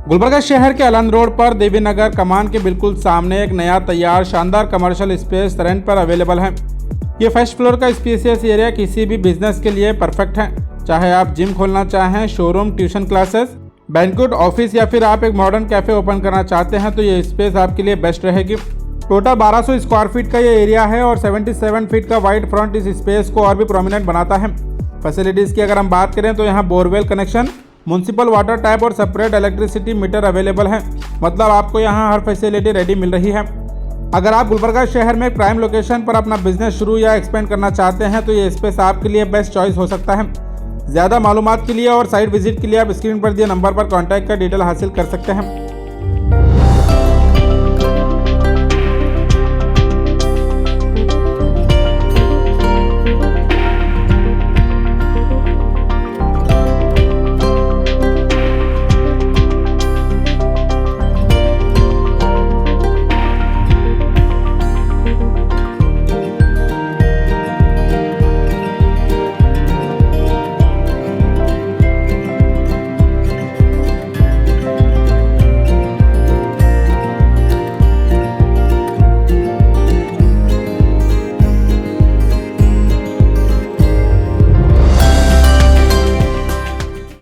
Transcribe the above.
गुलबर्गा शहर के Alan road पर देवी नगर कमान के बिल्कुल सामने एक नया तैयार शानदार कमर्शियल स्पेस रेंट पर अवेलेबल है। ये फर्स्ट फ्लोर का स्पेसियस एरिया किसी भी बिजनेस के लिए परफेक्ट है। चाहे आप जिम खोलना चाहें, showroom, tuition classes, banquet office या फिर आप एक मॉडर्न कैफे ओपन करना चाहते हैं तो ये स्पेस आपके लिए बेस्ट रहेगी। टोटल 1200 स्क्वायर फीट का ये एरिया है और 77 फीट का वाइड फ्रंट इस स्पेस को और भी प्रोमिनेंट बनाता है। फैसिलिटीज़ की अगर हम बात करें तो यहाँ borewell connection, municipal water tap और सेपरेट इलेक्ट्रिसिटी मीटर अवेलेबल है। मतलब आपको यहाँ हर फैसिलिटी रेडी मिल रही है। अगर आप गुलबर्गा शहर में प्राइम लोकेशन पर अपना बिजनेस शुरू या एक्सपेंड करना चाहते हैं तो ये स्पेस आपके लिए बेस्ट चॉइस हो सकता है। ज़्यादा मालूमात के लिए और साइट विजिट के लिए आप स्क्रीन पर दिए नंबर पर कॉन्टैक्ट कर डिटेल हासिल कर सकते हैं।